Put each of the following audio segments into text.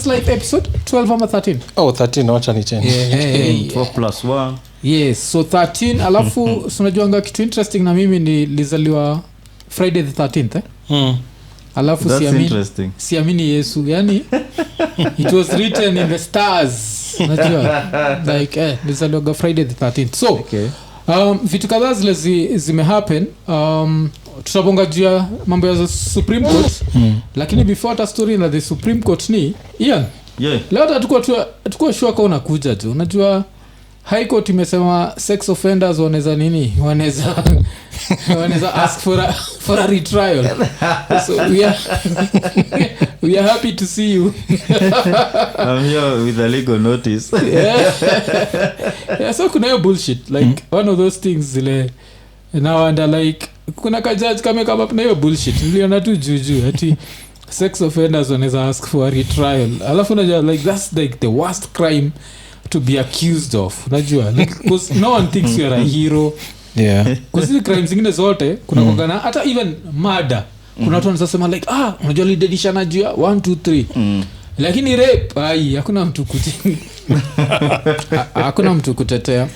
like episode 12 ama 13? Oh, 13 wacha ni change. 4+1. Yes, so 13 alafu unajuanga kitu interesting na mimi nilizaliwa Friday the 13th alafu siamini Yesu yani it was written in the stars unajua like nilizaliwa Friday the 13th so okay. Vitu kadhaa zile zimehappen tutabonga juu ya mambo ya Supreme Court lakini before that story na the Supreme Court ni Ian leo tukua sure kwa unakuja tu unajua High Court imesema sex offenders wanaweza ask for a retrial so we are happy to see you. I'm here with a legal notice. Yeah, so kuna hiyo bullshit like one of those things zile now and like kuna ka judge kama up na hiyo bullshit niliona tu juju ati sex offenders wanaweza ask for a retrial alafu unajua like that's like the worst crime to be accused of unajua like because no one thinks you're a hero because the crimes zingine zote kuna kongana hata even murder kuna watu wanasema like unajua lidedishana juu ya 1 2 3 lakini rape hakuna mtu kutetea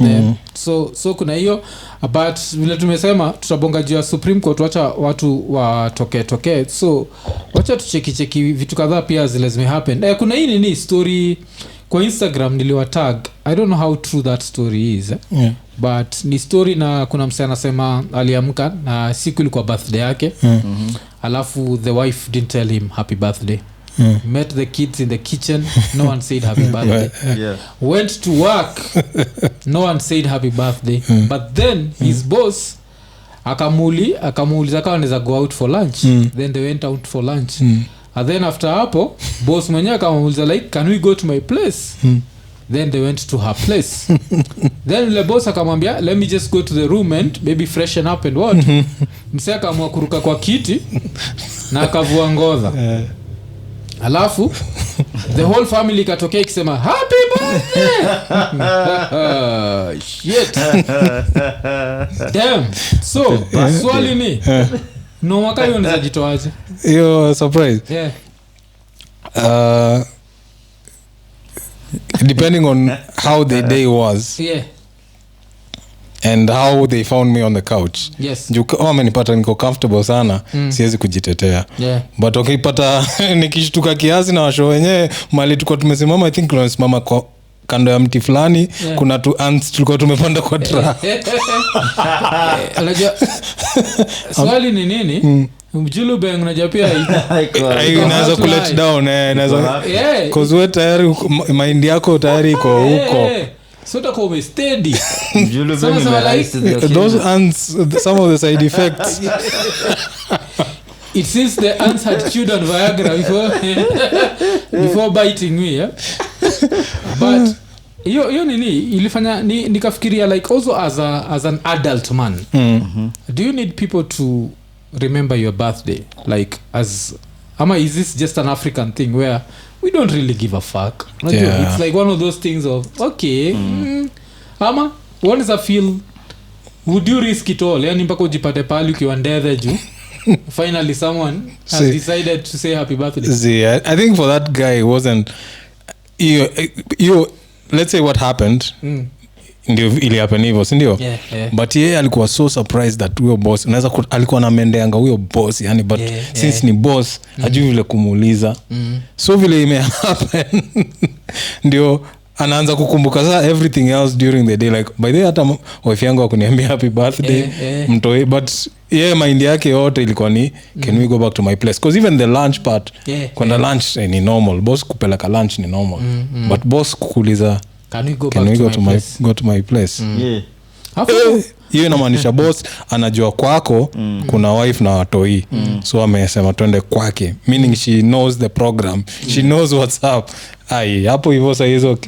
so kuna hiyo but vile tumesema tutabonga juu ya Supreme Court wacha watu watoke so wacha tucheki vitu kadhaa pia zile zimehappen kuna hii ni story kwa Instagram niliwatag I don't know how true that story is but ni story na kuna msee anasema aliamka na siku ilikuwa birthday yake alafu the wife didn't tell him happy birthday met the kids in the kitchen no one said happy birthday went to work no one said happy birthday but then his boss akamuuliza kama anaweza go out for lunch then they went out for lunch and then after hapo boss mwenyewe akamuuliza like can we go to my place then they went to her place then the boss akamwambia let me just go to the room and maybe freshen up and what msee akaamua kuruka kwa kiti na akavua ngodha alafu the whole family katokea ikisema happy birthday shit damn so swali ni no mwaka hiyo nizajitoaje hiyo surprise depending on how the day was and how they found me on the couch amenipata niko comfortable sana siwezi kujitetea but ukipata nikishtuka kiasi na washo wenyewe mali tulikuwa tumesimama I think tunasimama kwa kando ya mti fulani kuna tu ants tulikuwa tumepanda kwa tra unajua swali ni nini mjulu bang unajua pia inaweza ku let down inaweza cause wewe tayari mind yako tayari iko huko so tako ume steady mjulu bang those ants some of the side effects it seems the ants had chewed on Viagra before biting me but hiyo nini ilifanya nikafikiria like also as an adult man do you need people to remember your birthday like as ama is this just an African thing where we don't really give a fuck it's like one of those things of okay ama what does I feel would you risk it all yani mpaka ujipate pale ukiwa ndethe juu finally someone has decided to say happy birthday I think for that guy wasn't you let's say what happened ndio ili happen hivyo si ndio but yeye alikuwa so surprised that huyo boss unaweza alikuwa anamendeanga huyo boss yani but since ni boss hajui vile kumuuliza so vile ime happen ndio anaanza kukumbuka saa everything else during the day like by the way hata wife yangu akuniambia happy birthday mtoi but mind yake yote ilikuwa ni can we go back to my place because even the lunch part kwenda lunch ni normal boss kupeleka lunch ni normal but boss kukuuliza can we go to my place hiyo inamaanisha boss anajua kwako kuna wife na watoi so amesema twende kwake meaning she knows the program she knows what's up hapo hivyo saa hizo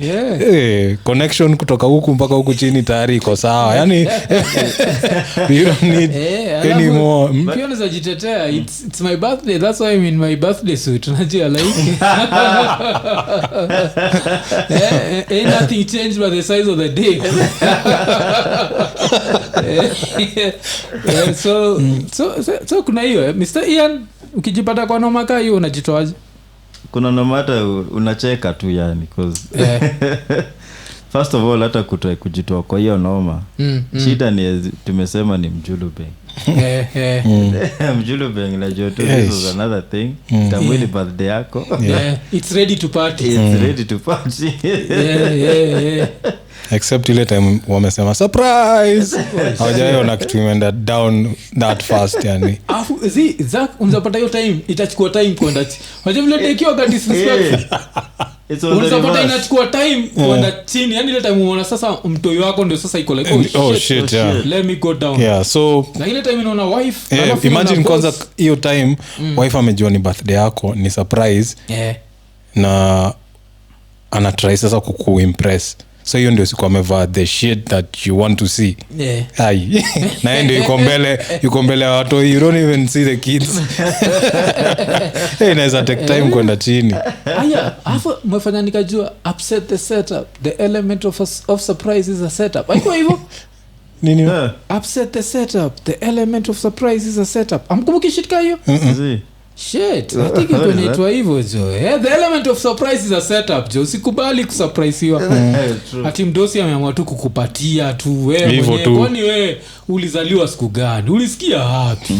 connection kutoka huku mpaka huku chini tayari iko sawa yani you don't need any more pia unaweza jitetea it's my birthday that's why I'm in my birthday suit unajua like ain't nothing changed by the size of the day so kuna hiyo Mr. Ian ukijipata kwa nomaka hiyo unajitoaje kuna nomata unacheka tu yani cause first of all hata kujitoa kwa hiyo noma shida ni tumesema ni mjulubeng mjulubeng najua tu this was another thing tamwili birthday yako it's ready to party except ile time wamesema surprise hawajaona kitu imeenda down that fast yani afu Zach unapata hiyo time itachukua time kwenda unajua vile ikiwa ga disrespectful unapata inachukua time kwenda chini yani ile time unaona sasa mtoi wako ndio sasa iko like oh shit yeah. Let me go down yeah so na ile time unaona wife imagine kwanza hiyo time wife amejua ni birthday yako ni surprise na ana try sasa kukuimpress so hiyo ndio siku amevaa the shit that you want to see ai na ndio yuko mbele watu you don't even see the kids inaweza take time kwenda chini aya afu mwefanya nikajua upset the setup the element of surprise is a setup haiko hivyo nini upset the setup the element of surprise is a setup amkumbuki shit ka hiyo shit I think iko inaitwa hivyo jo the element of surprise is a setup jo usikubali kusurpriseiwa ati mdosi ameamua tu kukupatia tu wewe mwenyewe kwani wewe ulizaliwa siku gani ulisikia wapi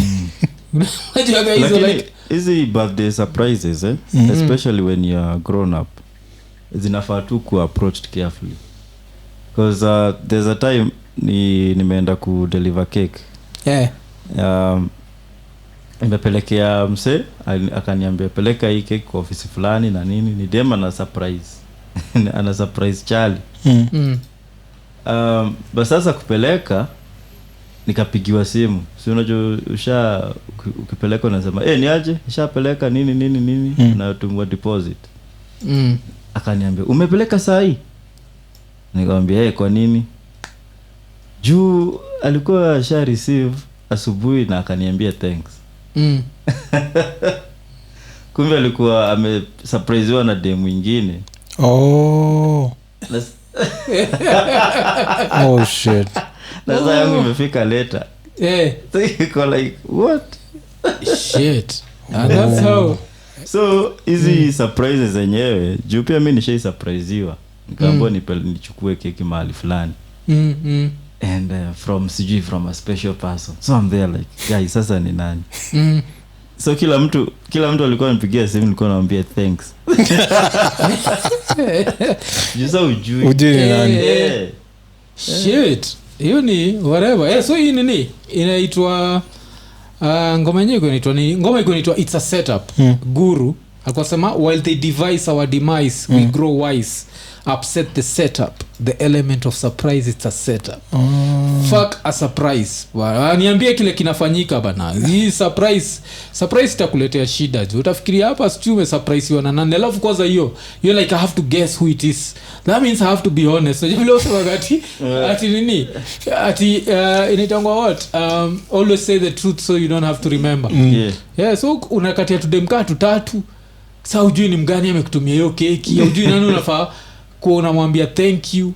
unajua hizo like easy birthday surprises especially when you are grown up zinafaa tu ku approached carefully because there's a time nimeenda ku deliver cake nimepelekea mse akaniambia peleka hii cake kwa ofisi fulani na nini ni dema na surprise ana surprise chali basi sasa kupeleka nikapigiwa simu si unajua ukipeleka unasema ni aje nishapeleka nini na tumwa deposit akaniambia umepeleka saa hii nikamwambia kwa nini juu alikuwa sha receive asubuhi na akaniambia thanks kumbe alikuwa amesurprisewa na dem mwingine oh shit na sasa yangu imefika later so iko like what shit that's how so hizi surprises zenyewe juu pia mimi nishai surpriseiwa nikaambiwa nichukue keki mahali fulani and from a special person so I'm there like guys sasa ni nani so kila mtu alikuwa ananipigia simu nilikuwa naambia thanks just ujui nani shit hiyo ni whatever so hii nini inaitwa ngoma yenyewe inaitwa it's a setup guru akasema while they devise our demise we grow wise upset the setup the element of surprise it's a setup fuck a surprise niambie kile kinafanyika bana hii surprise itakuletea shida je utafikiria hapa stume surprise wana nani alafu kwanza hiyo you like I have to guess who it is that means I have to be honest so vile wakati ati nini ati inaitangwa what always say the truth so you don't have to remember so unakatia tudemka tutatu sasa hujui ni mgani amekutumia hiyo keki hujui nani unafaa kwa unamwambia thank you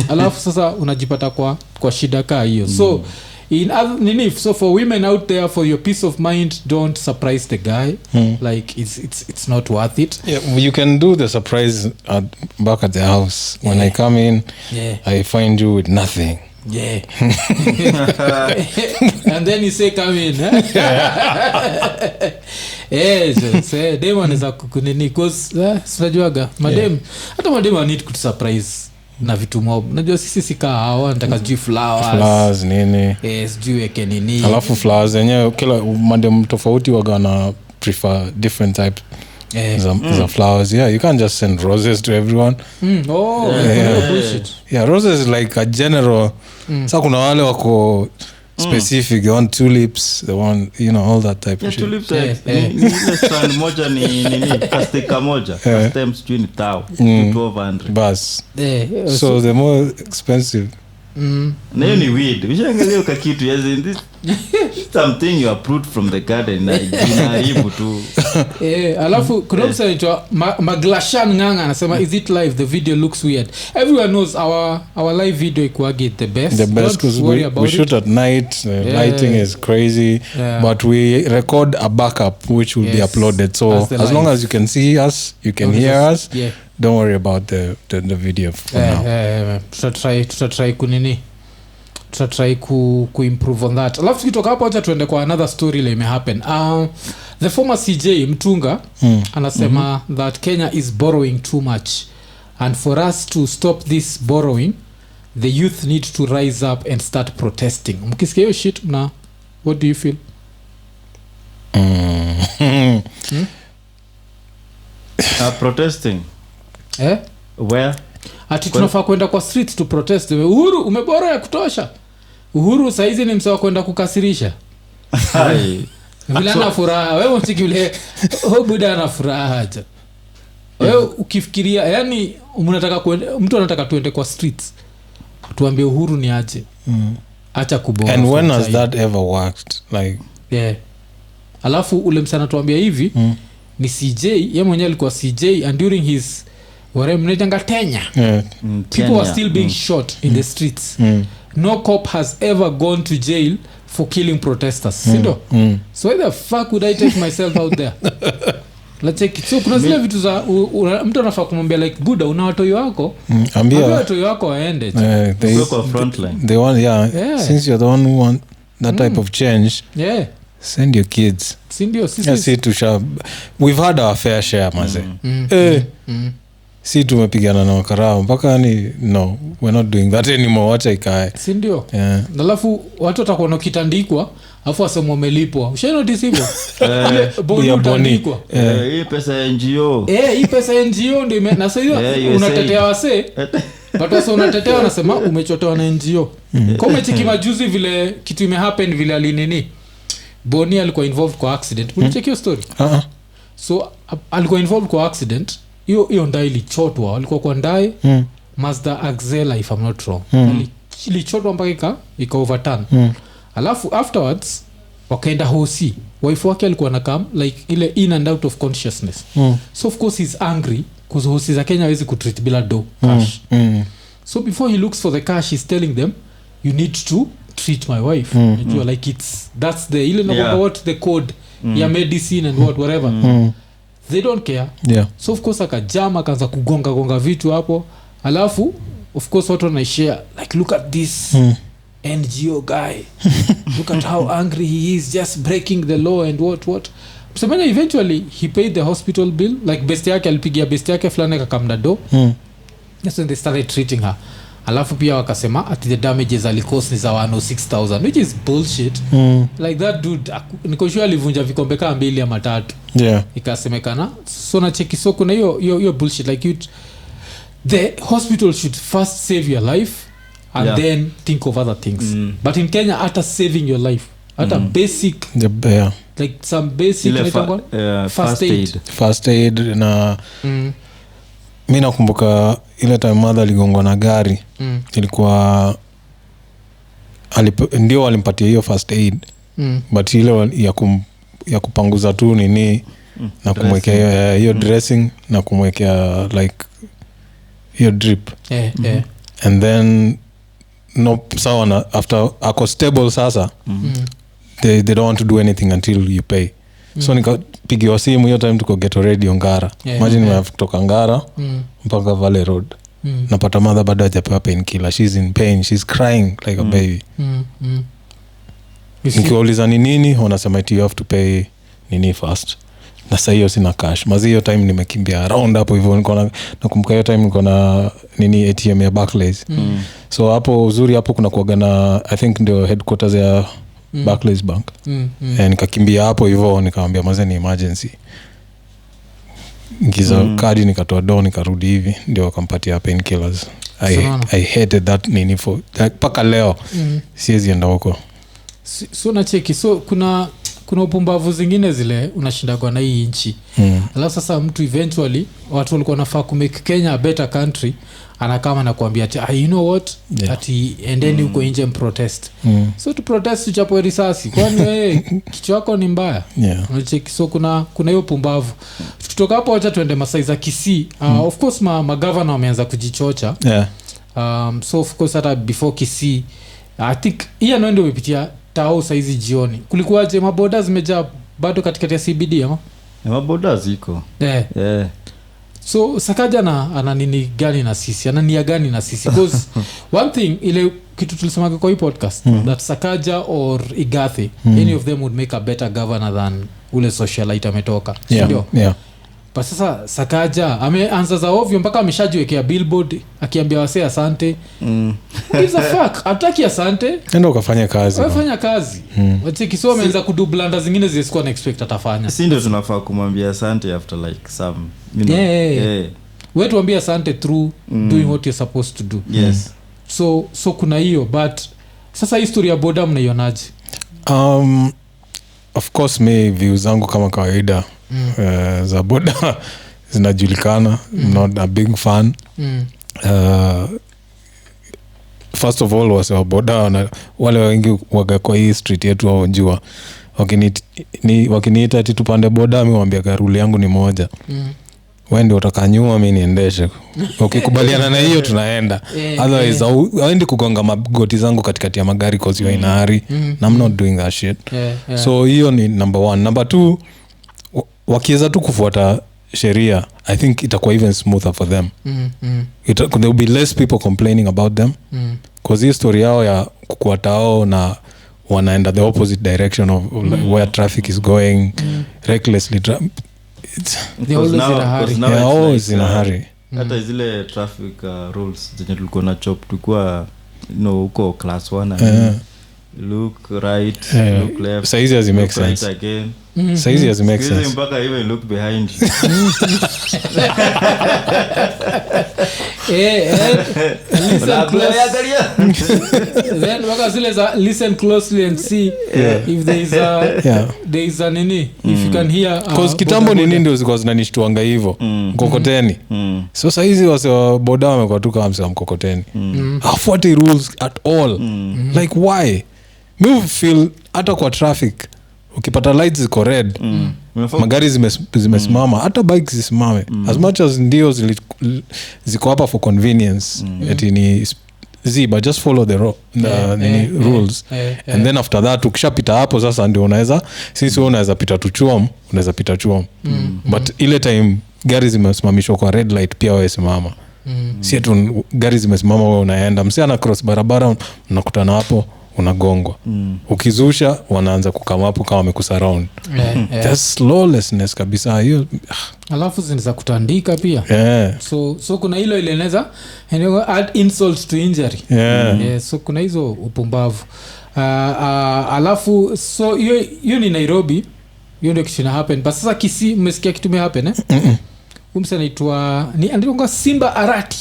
alafu sasa unajipata kwa shida kaa hiyo so so for women out there for your peace of mind don't surprise the guy like it's not worth it you can do the surprise back at the house when I come in I find you with nothing and then you say come in so demo anaweza kukunini cause sinajuaga hata madem need to surprise na vitu mob najua sisi sikaa hawa nataka sijui flowers nini sijui weke nini alafu flowers yenyewe kila madem tofauti waga na prefer different types za flowers you can't just send roses to everyone roses is like a general so kuna wale wako specific they want tulips they want all that type of shit tulips ile strand moja ni kastika moja stems tu ni tao 1200 bas so the more expensive na hiyo ni weed ushaangalia ukakitu as in this something you uproot from the garden na inaharibu tu alafu kuna mtu anaitwa Maglashan Nganga anasema is it live, the video looks weird. Everyone knows our live video ikuagi the best because we shoot at night, lighting is crazy, but we record a backup which will be uploaded, so as long as you can see us, you can hear us, don't worry about the video for now. tutatry kunini tutatry kuimprove on that. Alafu tukitoka hapo acha tuende kwa another story ile imehappen. The former CJ Mtunga anasema that Kenya is borrowing too much, and for us to stop this borrowing the youth need to rise up and start protesting. Mkisikia hiyo shit na what do you feel? Protesting where ati tunafaa kwenda kwa streets to protest. Uhuru umebora ya kutosha. Uhuru saizi ni msawa kwenda kukasirisha. Vile ana furaha wewe msiki vile buda ana furaha acha. Wewe ukifikiria yani mtu anataka tuende kwa streets tuambie Uhuru ni aje. Acha kubora. And when has that ever worked? Like alafu ule msana tuambia hivi ni CJ, yeye mwenyewe alikuwa CJ and during his mnajanga Kenya people were still being shot in the streets. No cop has ever gone to jail for killing protesters. Sindo? So why the fuck would I take myself out there? Let's take it. So kuna zile vitu za mtu anafaa kumwambia like buda una watoi wako ambia watoi wako waende they go for front line. They want since you're the one who want that type of change, send your kids. Sindio sisi we've had our fair share maze. Si tumepigana na Makarao mpaka ni no we're not doing that anymore, wacha ikae. Si ndio? Alafu watu watakuwa kitandikwa afu asemo umelipwa. Usha notice hivyo? Boni utandikwa. Hii pesa ya NGO. Hii pesa ya NGO ndio na sasa hiyo unatetea wase. But also unatetea wanasema umechotewa na NGO. Kama umecheki majuzi vile kitu imehappen vile alinini. Boni alikuwa involved kwa accident. Ulicheki hiyo story? So alikuwa involved kwa accident. Hiyo ndai ilichotwa, walikuwa kwa ndai Mazda Axela if I'm not wrong. Ilichotwa mpaka ika overturn. Alafu afterwards wakaenda hosi. Wife wake alikuwa na come like ile in and out of consciousness. So of course he's angry because hosi za Kenya hawezi kutreat bila cash. So before he looks for the cash he's telling them you need to treat my wife. Like that's the ile no what the code ya medicine and whatever. They don't care. So of course akajama akaanza kugonga vitu hapo. Alafu of course watu wanaishare like look at this NGO guy. Look at how angry he is just breaking the law and what. Msemenya eventually he paid the hospital bill like best yake alipigia best yake fulani akakamda do. Yes, when they started treating her. Alafu pia wakasema at the damages alikos ni za 106,000 which is bullshit. Like that dude niko sure alivunja vikombe kama 2 ama 3. Ikasemekana so na cheki so kuna hiyo bullshit like the hospital should first save your life and then think of other things. But in Kenya hata saving your life hata basic like some basic first aid na mimi nakumbuka ile time mother aligongwa na gari ilikuwa ndio walimpatia hiyo first aid but ile ya kupanguza tu nini na kumwekea hiyo dressing na kumwekea like hiyo drip and then no sawa after ako stable sasa they don't want to do anything until you pay. So nikapigiwa simu hiyo time tuko Ghetto Radio Ngara. Imagine we have kutoka Ngara mpaka Valley Road. Napata mother bado hajapewa painkiller. She's in pain. She's crying like a baby. Nikiwauliza ni nini wanasema you have to pay nini first. Na sasa hiyo sina cash. Mazi hiyo time nimekimbia around hapo hivyo nakumbuka hiyo time niko na nini ATM ya Barclays. So hapo uzuri hapo kuna kuaga na I think ndio headquarters ya Barclays Bank. Nikakimbia hapo hivyo nikamwambia maze ni emergency. Ngiza kadi nikatoa do nikarudi hivi ndio wakampatia painkillers. I hated that nini for like paka leo siwezi enda huko. So na cheki so kuna kuna upumbavu zingine zile unashindagwa na hii nchi alafu sasa mtu eventually watu walikuwa nafaa kumake Kenya a better country anakama na kuambia ati you know what ati endeni huko nje mprotest so to protest tuchapo risasi kwani wewe kichwa chako ni mbaya unacheki so kuna hiyo pumbavu kutoka hapo acha tuende Masai za Kisii of course magavana wameanza kujichocha so of course hata before Kisii I think hiyo ndio umepitia tao saizi jioni kulikuwaje maboda zimejaa bado katikati ya CBD ama maboda ziko so Sakaja ana nini gani na sisi ana nia gani na sisi because one thing ile kitu tulisema kwa hii podcast that Sakaja or Igathi any of them would make a better governor than ule socialite ametoka ndio But sasa Sakaja ameanza za ovyo mpaka ameshajiwekea billboard akiambia wasee asante. Gives a fuck. Hataki asante. Ndio ukafanya kazi. Wafanya kazi. Wacha kisoma ameanza kudu blanda zingine zisikuwa na expect atafanya. Si ndio tunafaa kumwambia asante after like some wewe tuambie asante through doing what you're supposed to do. Yes. So kuna hiyo but sasa history ya boda mnaionaje? Of course me views zangu kama kawaida za boda zinajulikana. I'm not a big fan. First of all wase wa boda wale wengi waga kwa hii street yetu wajua wakiniita ati tupande boda mimi waambia garuli yangu ni moja. Wewe ndio utakanyuma mimi niendeshe. Ukikubaliana na hiyo tunaenda. Otherwise haendi kugonga magoti zangu katikati ya magari cause you are in a hurry. I'm not doing that shit. So hiyo ni number 1. Number 2 wakiweza tu kufuata sheria I think itakuwa even smoother for them. There will be less people complaining about them cause hii story yao ya kukuatao na wanaenda the opposite direction of where traffic is going recklessly they're always in a hurry. Hata zile traffic rules zenye tulikuwa na chop tulikuwa huko class 1 look right look left saizi as it makes sense right again saizi as it makes sense mpaka even look behind you then waka zile za listen closely and see if there is a nini if you can hear cause kitambo nini ndio zilikuwa zinanishtuanga hivyo mkokoteni so saizi wase wa boda wamekuwa tu kama msa mkokoteni hafuati rules at all like why me feel hata kwa traffic ukipata lights ziko red magari zimesimama hata bikes zisimame as much as ndio ziko hapa for convenience eti ni but just follow the rules and then after that ukishapita hapo sasa ndio unaweza sisi unaweza pita tuchuom unaweza pita chuom but ile time gari zimesimamishwa kwa red light pia wewe simama si tu gari zimesimama wewe unaenda msi ana cross barabara unakutana hapo unagongwa ukizusha wanaanza kukama hapo kama wamekusurround that's lawlessness kabisa hiyo alafu zinaweza kutandika pia so kuna hilo ile inaweza add insult to injury so kuna hizo upumbavu alafu so hiyo ni Nairobi hiyo ndio kitu ina happen but sasa Kisii mmesikia kitu happen umse anaitwa ni andiko Simba Arati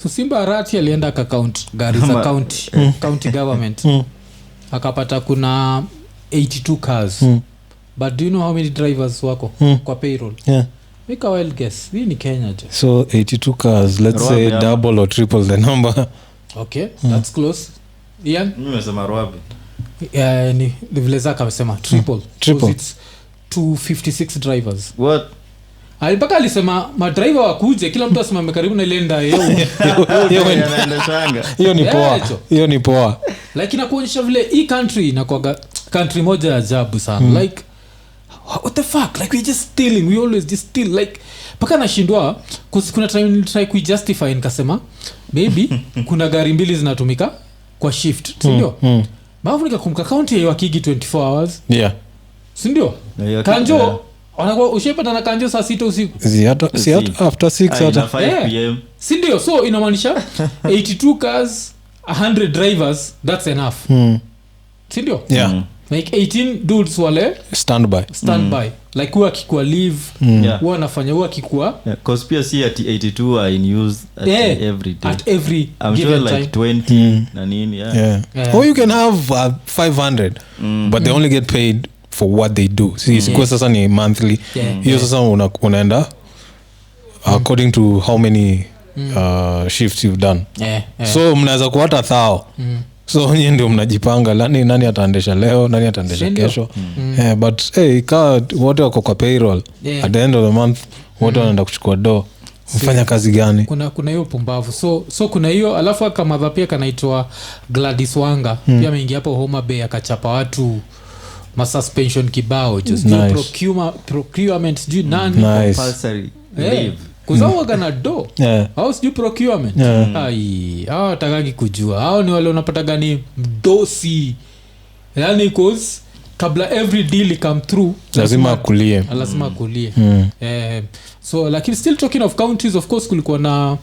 so Simba Arati alienda account gari za county government akapata kuna 82 cars but do you know how many drivers wako kwa payroll make a wild guess hii ni Kenya je so 82 cars let's say double or triple the number okay that's close Ian mimi nimesema Rwabi ni vile zaka amesema triple it's 256 drivers what alipaka alisema madriver wakuje kila mtu asimame karibu na ile nda hiyo ni poa like inakuonyesha vile hii country inakuwa country moja ya ajabu sana like what the fuck like we just stealing we always just steal like paka nashindwa kuna time nilitry kujustify nikasema maybe kuna gari mbili zinatumika kwa shift ndio maafu nikakumbuka county ya Wakigi 24 hours si ndio kanjo wanakuwa ushepata na kanjo saa 6 usiku si hata after 6 hata 5 pm si ndio so inamaanisha 82 cars 100 drivers that's enough si ndio like 18 dudes wale standby like huwa akikuwa leave huwa anafanya huwa akikuwa cause pia si at 82 are in use every day at every I'm given sure like time 20 na nini or you can have 500 but they only get paid for what they do. Kwa sasa ni monthly. Hiyo sasa unaenda according to how many shifts you've done. So mnaweza kuata 1,000. So nyinyi ndio mnajipanga nani ataendesha leo, nani ataendesha kesho. But kaa wote wako kwa payroll at the end of the month wote wanaenda kuchukua do. Mfanya kazi gani? Kuna hiyo pumbavu. So kuna hiyo, alafu kama pia kanaitwa Gladys Wanga pia ameingia hapo Homa Bay akachapa watu suspension kibao just procurement juu nani compulsory leave kuzawa kana do au sijui procurement ai hao takaki kujua hao ni wale unapata gani mdosi yani cause kabla every deal come through lazima akulie so lakini still talking of counties, of course kulikuwa na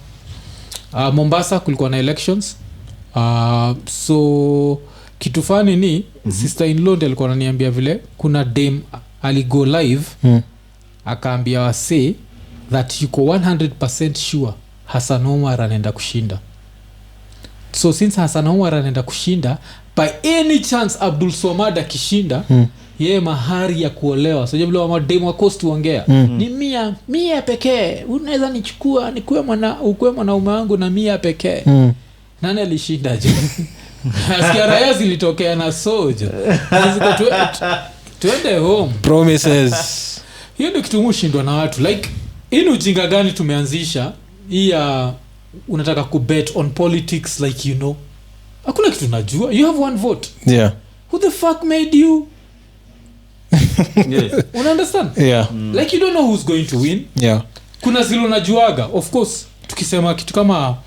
Mombasa kulikuwa na elections so kitu fani ni sister in law alikuwa ananiambia vile kuna dame aligo live akaambia wase that yuko 100% sure Hassan Omar anaenda kushinda. So since Hassan Omar anaenda kushinda, by any chance Abdul Swamad akishinda yeye mahari ya kuolewa so jabla wa demo wa cost uongea ni 100 pekee unaweza nichukua nikuwe mwanaume wangu na 100 pekee. Nani alishinda je? Asikia raya zilitokea na soja tuende home promises. Hiyo ndio kitu mushindwa na watu like ini ujinga gani tumeanzisha hii unataka kubet on politics like you know hakuna kitu najua you have one vote who the fuck made you una understand like you don't know who's going to win kuna zilo najuaga of course tukisema kitu kama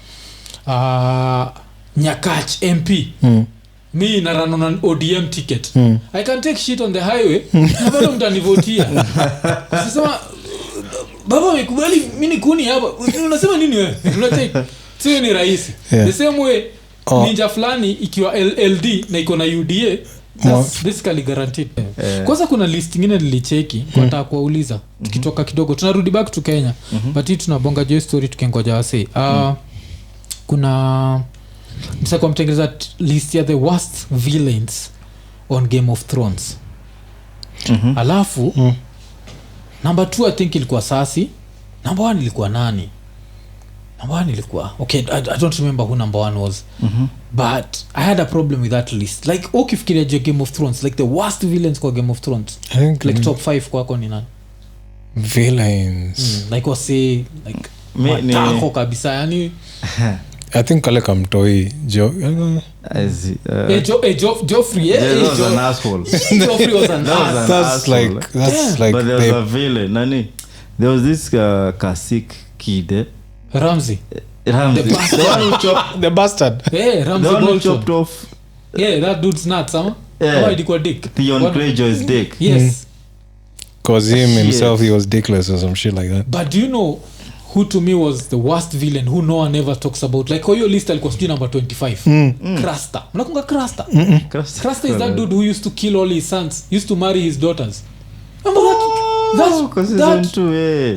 Nyakach MP mi narano na ODM ticket I can take shit on the highway na bado mtanivotia kusema baba amekubali mimi kuni hapa unasema nini wewe unataka sio ni rahisi the same way ninja fulani ikiwa LLD na iko na UDA that's basically guaranteed. Kwanza kuna list nyingine nilicheki nataka kuuliza tukitoka kidogo tunarudi back to Kenya but hii tunabonga jo story tukengoja wase kuna msako mtengeneza list ya the worst villains on Game of Thrones alafu number 2 I think ilikuwa Sasi, number 1 ilikuwa nani? Number 1 ilikuwa okay I don't remember who number 1 was but I had a problem with that list like ukifikiria je Game of Thrones like the worst villains kwa Game of Thrones like top 5 kwako ni nani? Villains like say like matako kabisa yani I think kale kamtoi Joffrey was an asshole. Joffrey was an asshole. That's like but there was a villain nani there was this Kasik kid Ramsey the one who chopped the bastard Ramsey the one who chopped off that dude's nuts how ilikuwa dick Theon Greyjoy's dick yes cause himself he was dickless or some shit like that. But do you know who to me was the worst villain who no one ever talks about like kwa hiyo list alikuwa sijui number 25 Craster. Mnakumbuka Craster? Craster is that dude who used to kill all his sons, used to marry his daughters.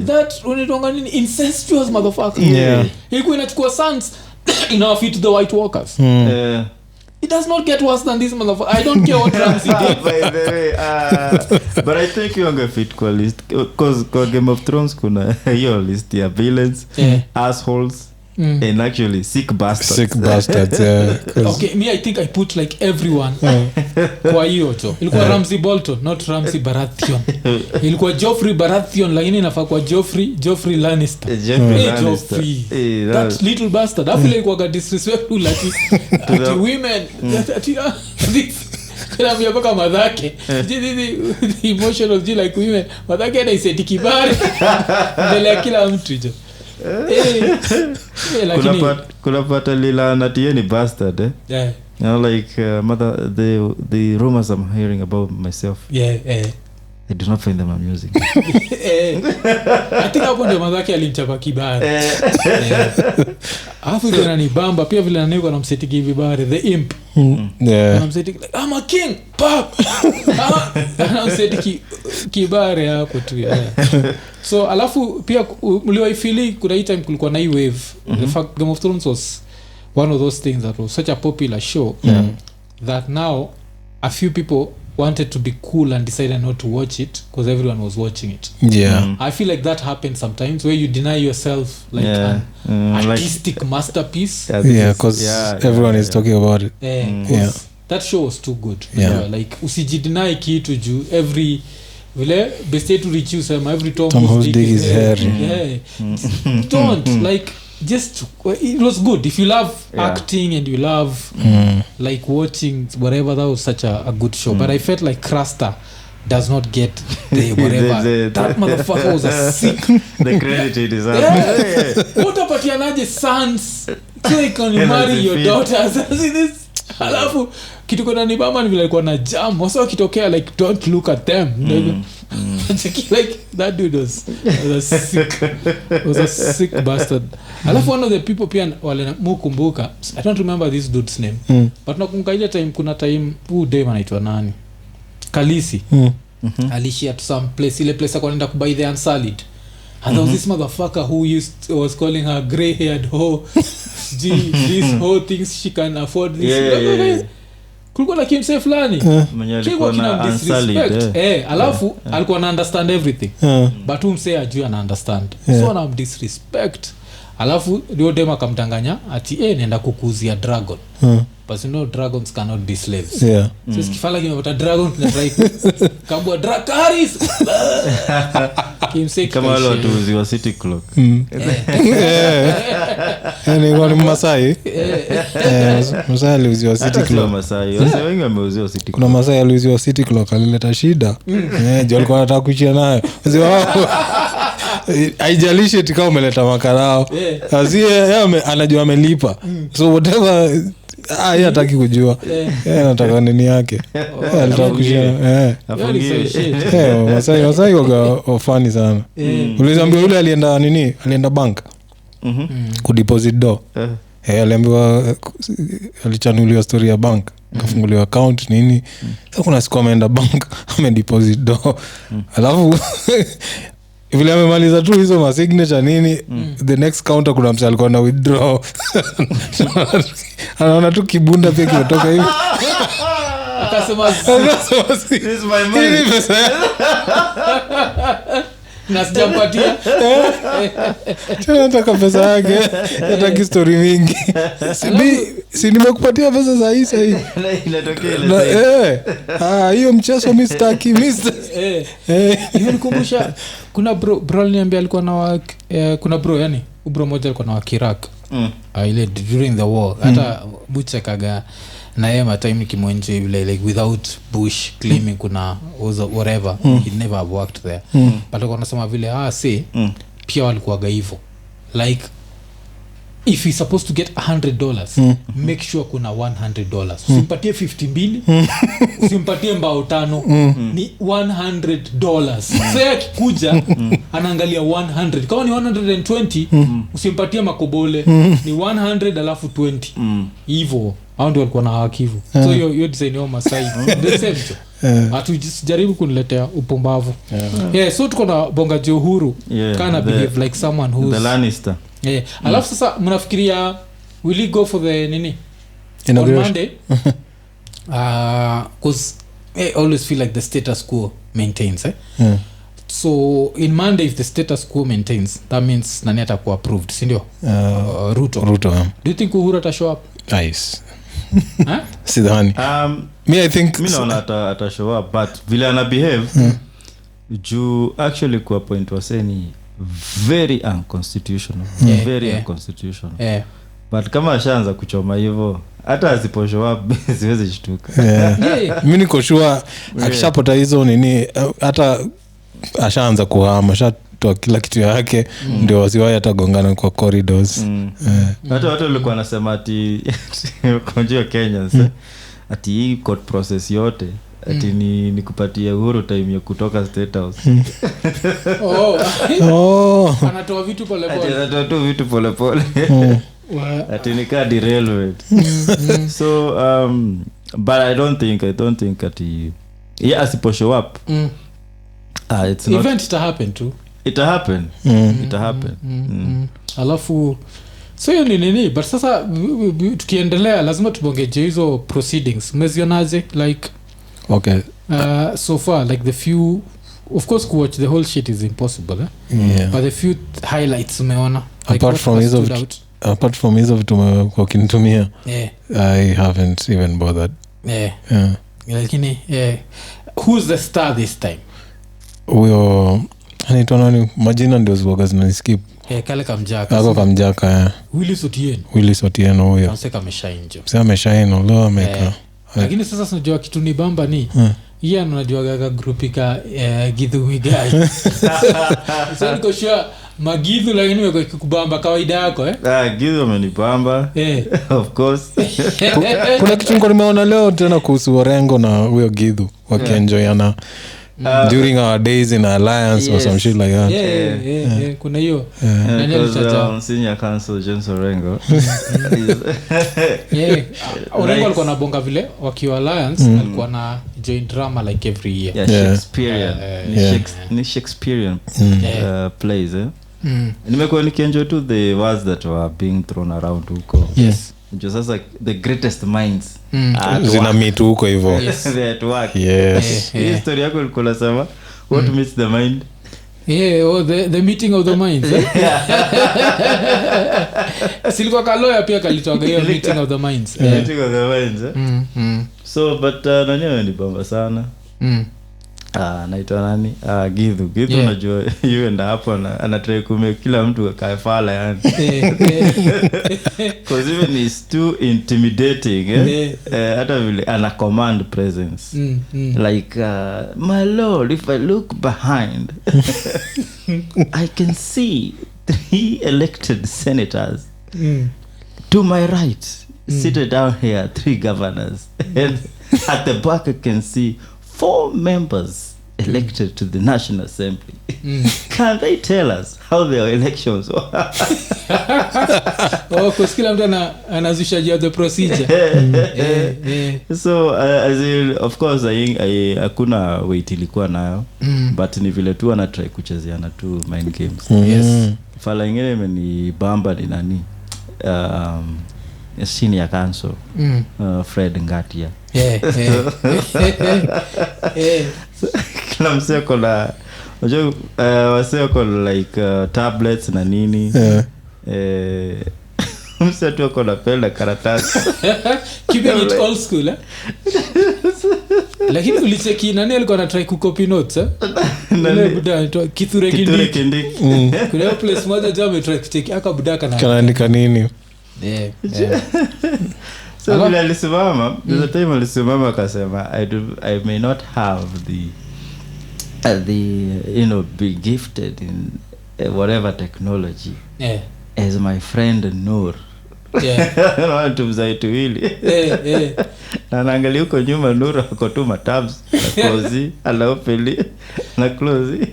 That unaitonga nini incestuous motherfucker. Ilikuwa inachukua sons inawafit the White Walkers. It does not get worse than this motherfucker. I don't care what Ramsey did. By the way, but I think you are fit kwa list because kwa Game of Thrones kuna hiyo list ya villains, assholes, and actually sick bastards. Okay, me I think I put like everyone kwa hiyo cho. Ilikuwa Ramsey Bolton, not Ramsey Baratheon. Ilikuwa Joffrey Baratheon, lakini inafaa kwa Joffrey Lannister. Joffrey. That little bastard. I feel like waga disrespectful like to women. Kila mjapaka madhake the emotion of like women madhake anaiseti kibari mbele ya kila mtu hicho kuna pata lila natie ni bastard you know like mother the rumors I'm hearing about myself I do not find them amusing. I think hapo ndio madhake alimchapa kibari afu kuna ni bamba pia vile ananiko na mseti kibari the imp na mseti like I'm a king pop na mseti kibari hapo tu so alafu pia mliwaifili kuna hii time kulikuwa na hii wave the fact Game of Thrones was one of those things that was such a popular show that now a few people wanted to be cool and decided not to watch it because everyone was watching it. I feel like that happens sometimes where you deny yourself like an artistic masterpiece. Because everyone is talking about it. That show was too good. Like usijideny kitu juu every vile best to reach you sema every Tom who's dig his hair. Don't like just it was good if you love acting and you love like watching whatever. That was such a good show. But I felt like Krasta does not get the whatever that motherfucker was a sick the credit it is what about your sons so you can marry your daughters. See this alafu kitu kuna ni baba ni vile alikuwa na jam wasa kitokea like don't look at them like that dude was a sick bastard. Alafu one of the people pia wale mkumbuka I don't remember this dude's name but nakumbuka ile time kuna time who day anaitwa nani Kalisi alishia to some place ile place akaenda kubuy the unsalid and there was this motherfucker who was calling her grey haired hoe these whole things she can afford this kulikuwa na kimse fulani alikuwa na unsalid alafu alikuwa na understand everything but umse ajui ana understand so na disrespect alafu ndio dema akamdanganya ati nenda kukuzia dragon but you know dragons cannot be slaves so sikifala kimepata dragon na try kabwa drakaris kimse kama wale watu wa city clock ni wale Masai Masai aliuziwa city clock Masai wase wengi wameuziwa city clock kuna Masai aliuziwa city clock alileta shida jo alikuwa anataka kuchia nayo haijalishi eti kama umeleta makarao azie anajua amelipa so whatever hataki kujua anataka nini yake alitaka kushia Masai waga funny sana uliambia yule alienda bank kudeposit do aliambiwa alichanuliwa story ya bank kafunguliwa account nini sasa kuna siku ameenda bank amedeposit do alafu vile amemaliza tu hizo ma signature nini the next counter kuna mtu alikuwa na withdraw anaona tu kibunda pia kimetoka hivi akasema this is my money nasijampatia nataka pesa yake nataka story mingi si nimekupatia pesa za hii sasa inatokea hiyo mchezo mistaki nikumbusha kuna bro aliniambia alikuwa na kuna bro yani bro mmoja alikuwa na Iraq ile during the war hata buchekaga na yeye time kimwenje vile like without Bush claiming kuna whatever he never worked there but alikuwa anasema vile pia walikuwa hivyo like if he's supposed to get $100 make sure kuna $100 usimpatie 52 usimpatie mbao 5 ni $100 sasa akikuja anaangalia 100 kama ni 120 usimpatie makobole ni 100 alafu 20 hivyo hao ndio walikuwa na hakivu so hiyo design yao Masai the same jaribu kuniletea upumbavu so tuko na bonga Johuru kana behave like someone who's the Lannister alafu sasa mnafikiria will he go for the nini on Monday cause I always feel like the status quo maintains so in Monday if the status quo maintains that means nani atakuwa approved si ndio Ruto do you think Uhuru ata show up nice sidhani I think mimi naona ata show up but vile ana behave juu actually kwa point waseni very unconstitutional unconstitutional but kama ashaanza kuchoma hivyo hata asipo show up siwezi shtuka mimi niko sure akishapata hizo nini hata ashaanza kuhama shatoa kila kitu yake ndio wasiwahi atagongana kwa corridors hata watu walikuwa wanasema ati konjio Kenyans ati hii court process yote ati ni kupatia Uhuru time ya kutoka State House anatoa vitu pole pole ati ni ka derailment so but I don't think ati asipo show up it's not event to happen too it happen alafu so hiyo ni nini but sasa tukiendelea lazima tubongeje hizo proceedings umezionaje like Okay. So far like the few of course kuwatch the whole shit is impossible Yeah. but the few highlights umeona like Apart from hizo vitu kwa kinitumia I haven't even bothered. Yeah. Lakini who's the star this time? Huyo anaitwa nani? Majina ndio ziwaga zinaniskip. Kale kamjaka. Ako kamjaka. Willis Otieno huyo. Sasa kameshainjo. Sasa ameshaino leo ameka. Lakini sasa unajua kitu ni bamba ni yeye anajua gaga group ka Githu Migai. Sasa niko sure Magithu lakini wako kubamba kawaida yako Githu amenibamba. Of course. Kuna kitu niko nimeona leo tena kuhusu Orengo na huyo Githu wakienjoyana during our days in alliance or some shit like that. Kuna hiyo nani alichacha senior council James Orengo. Orengo alikuwa na bonga vile wakiwa alliance alikuwa na joint drama like every year. Shakespearean plays nimekuwa nikienjoy to the words that were being thrown around huko. Yes. Ndio sasa the greatest minds zina meet huko hivyo. They at work. Yes. Hii story yako ilikuwa nasema what meets the mind? The meeting of the minds. Silikuwa kaloya pia kalitoga hiyo meeting of the minds. Meeting of the minds. So but nani ananibamba sana? Naitwa nani? Githu unajua you and hapo anatry kume kila mtu akaefala yani. Cause even is too intimidating hata vile ana command presence like my lord, if I look behind I can see 3 elected senators to my right seated down here 3 governors and at the back I can see 4 members elected to the National Assembly. Can they tell us how their elections were? Kusikila mtu anazusha the procedure. So as in, of course hakuna weight ilikuwa nayo but ni vile tu ana try kuchezeana tu mind games. Yes. Fala ingine ni bamba ni nani? Senior council Fred Ngatia. Kila msee kola unajua wasee kola like tablets na nini msee tu kola pela karatasi keeping it old school lakini ulicheki nani alikuwa ana try ku copy notes nani buda Kithure Kindiki kuna place moja jamaa try kucheki akabudaka na kanaandika nini so vile alisimama the time alisimama akasema I may not have the be gifted in whatever technology as my friend Noor tumzaitu hili na naangalia huko nyuma Noor ako tu matabs na close alaopeli na close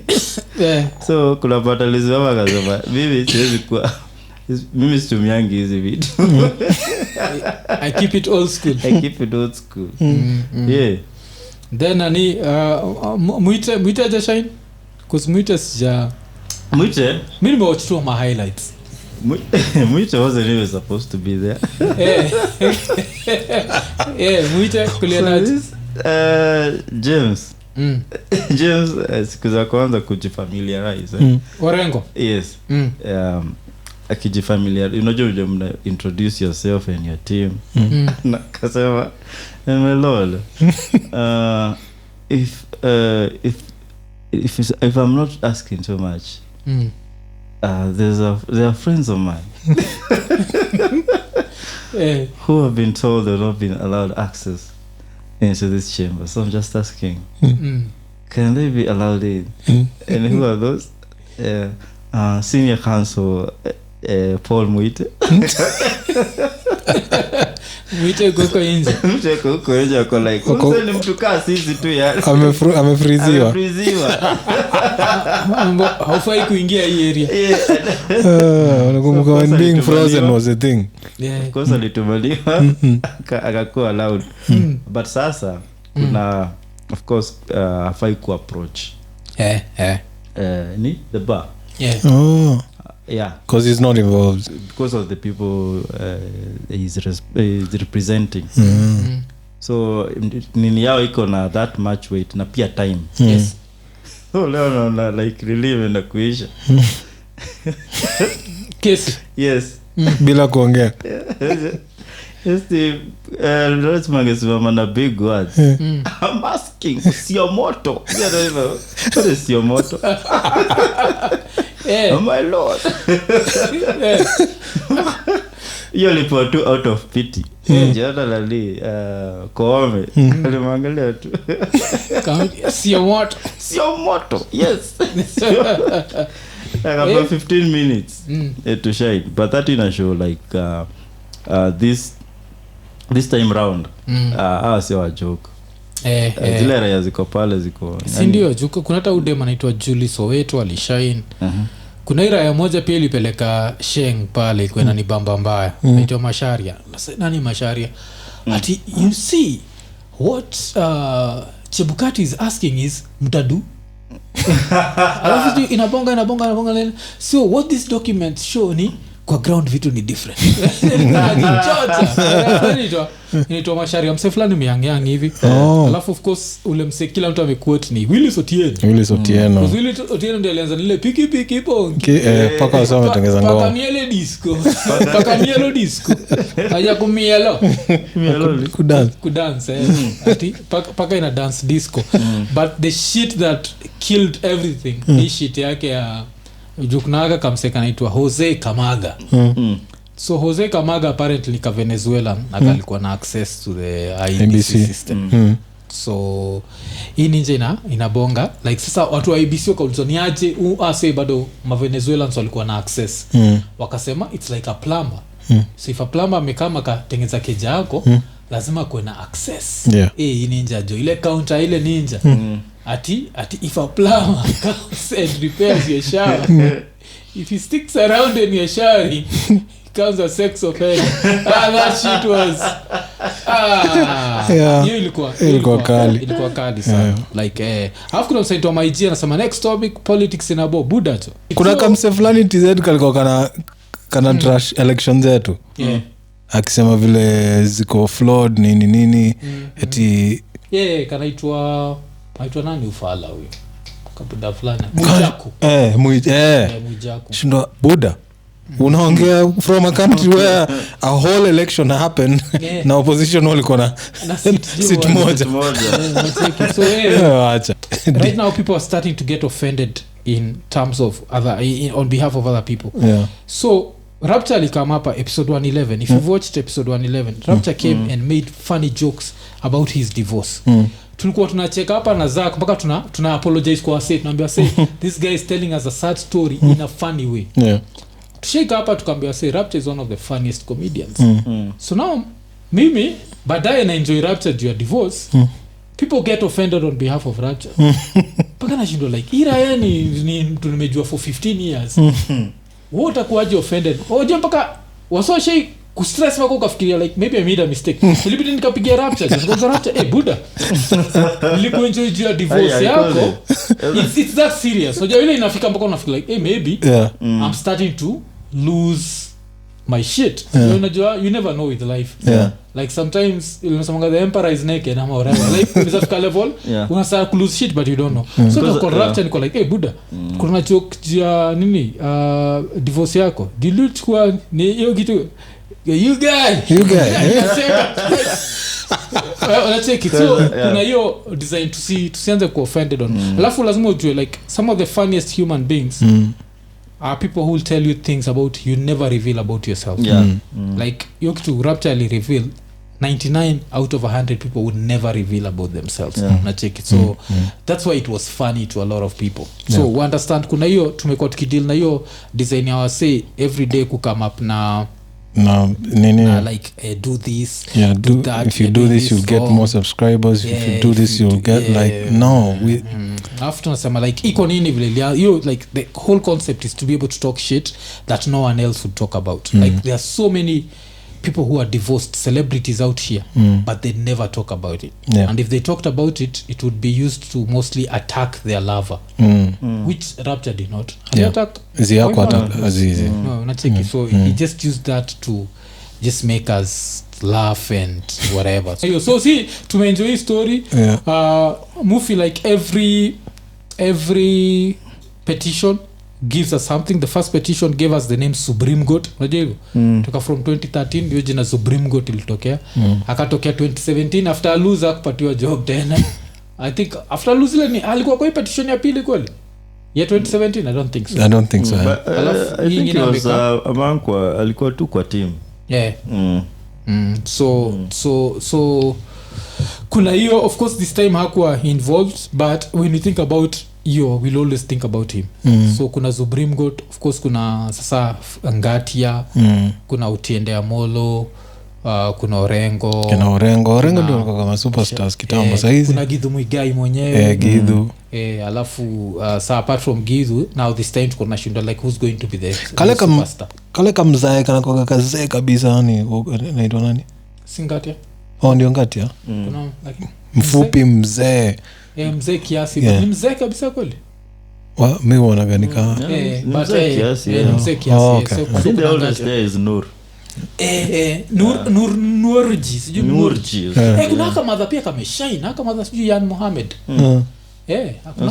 so kuna pata alisimama akasema mimi siwezi kuwa mimi situmiangi hizi vitu I keep it old school. Yeah. Then ani muite ja shine cuz muite sija muite mimi nimewatch tu my highlights. Muite wasn't even supposed to be there. Muite kulianaje? James James siku za kwanza kujifamiliarize Orengo. Yes. Akijifamiliar unajua mna introduce yourself and your team na kasema my lord if I'm not asking too much there are friends of mine who have been told they've not been allowed access into this chamber, so I'm just asking can they be allowed in? And who are those? Senior counsel Paul Muite koko inje ako like ni mtu kaa sisi tu ya amefriziwa haufai kuingia hii area unakumbuka when being frozen was a thing of course alitumaliwa akakuwa loud but sasa kuna of course hafai ku approach ni the bar because he's not involved because of the people he's representing so nini yao iko na that much weight na pia time. Yes. So leo naona like relieve na kuisha. Kesi. Yes. bila kuongea. Yes, let's mangesimama na big words. I'm asking, sio moto. What is your motto? Oh my lord. Hiyo lipo tu out of pity. Jana lali Koome alimwangalia tu. Sio moto. Yes. Like about 15 minutes to shine. But that in a show like this time round sio a joke. Zile raya ziko pale ziko. Si ndio juko kuna hata udem anaitwa Julie Soweto alishine. Kuna ira ya moja pia ilipeleka Sheng pale kwenda ni bamba mbaya. Inaitwa Masharia. Nani Masharia? Ati you see what Chebukati is asking is mtadu. Alafu inabonga so what this document show ni kwa ground vitu ni different. Inaitwa Masharia mse fulani myang hivi. Alafu of course ule mse kila mtu amequote ni Willis Otieno. Willis Otieno ndiye alianza ile piki pongi. Paka wasema wametengeza ngoma. Paka mielo disco. Haja kumielo. Kudance. Ati paka ina dance disco. But the shit that killed everything ni shit yake ya Juknaga kamseka naitwa Jose Camaga. So Jose Camaga apparently ka Venezuelan na alikuwa na access to the IBC system. So hii ninja inabonga like sasa watu wa IBC wakaulizwa ni aje ase bado ma Venezuelans walikuwa na access. Wakasema it's like a plumber. So if a plumber amekama katengeneza keja yako lazima kuwe na access. Hii ninja jo ile counter ile ninja. Ati if a plumber comes and repairs your shower, if he sticks around in your shower, he becomes a sex offender. That shit was hiyo ilikuwa kali sana. Like alafu kuna msaito wa maijia anasema next topic politics in abo buda to. Kuna kamse fulani TZ kalikuwa kana trash elections zetu. Akisema vile ziko flawed nini eti kanaitwa nani ufala huyo kabuda fulani Mujaku shindo buda unaongea from a country where a whole election happened na opposition walikuwa na sit moja. So acha right now people are starting to get offended in terms of on behalf of other people. So Rapture alikama hapa episode 111. If you've watched episode 111, Rapture came and made funny jokes about his divorce. Tulikuwa tunacheka hapa na Zach mpaka tuna apologize kwa wase tunaambia say this guy is telling us a sad story in a funny way. Tushika hapa tukaambia say Rapture is one of the funniest comedians. So now mimi baadaye na enjoy Rapture due to divorce. People get offended on behalf of Rapture. Paka na shindo like ira yani tumejua for 15 years. Wewe utakuwaje offended? Oje mpaka wasoshe kustress wako ukafikiria like maybe I made a mistake. Nilibidi nikapigia Rapture. Nikaanza Rapture, buda. Nilikuenjoy juu ya divorce yako. It's that serious. So ile inafika mpaka unafikiri like maybe I'm starting to lose my shit. Unajua you never know with life. Like sometimes unasema the emperor is naked ama whatever. Like with that level unasa lose shit but you don't know. So the Rapture niko like buda. Kuna joke ya nini divorce yako. Dilute ni hiyo kitu you guy let's take it. So kuna hiyo design to see tusianze ku offended on. Alafu lazima ujue like some of the funniest human beings are people who will tell you things about you never reveal about yourself. Like you to Rapture reveal 99 out of 100 people would never reveal about themselves. Na check it. So that's why it was funny to a lot of people. So we understand kuna hiyo tumekuwa tukideal na hiyo design ya say every day ku come up na like do this, do that. If you do this you'll get more subscribers. If you do this you'll get like no after nasema like Iko Nini vile you like the whole concept is to be able to talk shit that no one else would talk about. Like there are so many people who are divorced celebrities out here but they never talk about it. And if they talked about it it would be used to mostly attack their lover, which Rapture did not attack ziyako attack azizi. No, not take it. So he just used that to just make us laugh and whatever. So see tumeenjoy hii story. Movie like every petition gives us something. The first petition gave us the name Supreme Court, unajua hivyo toka from 2013 ndio jina Supreme Court ilitokea. Akatokea 2017 after lose akapatiwa job tena. I think after lose ile alikuwa kwa petition ya pili kweli ya 2017. I don't think so. I think it was Amankwa alikuwa tu kwa team. So kuna hiyo, of course this time hakuwa involved, but when you think about hiyo we'll always think about him. So kuna Supreme Court, of course kuna sasa Ngatia, kuna Utiende Amolo, kuna Orengo ndio kama superstars kitambo sasa hizi. Kuna Githu Muigai mwenyewe Githu alafu so apart from Githu now this time tuko na shindo like who's going to be the superstar. Kale kamzae kana kwa kazee kabisa ni naitwa nani? Singatia. Ndio Ngatia. Kuna like mfupi mzee. Mzee kiasi, ni mzee kabisa kweli. Mimi huona gani kama mzee kiasi. Mzee kiasi. So the oldest there is Nur. Nurji, sijui Nurji. Kuna kama pia kama shine, kama sijui Yan Mohamed.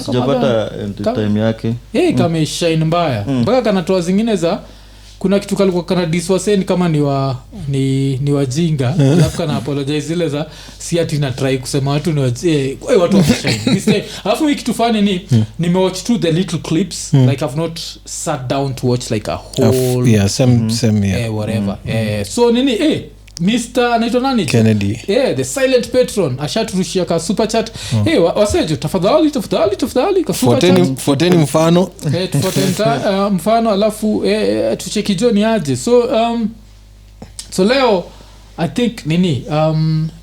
Sijapata time yake. Kama shine mbaya. Mpaka kanatoa zingine za kuna kitu kalikuwa kana diswaseni kama ni wajinga, alafu kana apologize zile za si ati na try kusema watu ni watu wa shine this time. Alafu hiki kitu fani nimewatch through the little clips, like I've not sat down to watch like a whole same whatever. So Mr. anaitwa nani? Kennedy. The silent patron ashaturushia ka super chat. Wasejo tafadhali ka super chat. Fuateni mfano. Mfano alafu tucheki John aje. So leo I think nini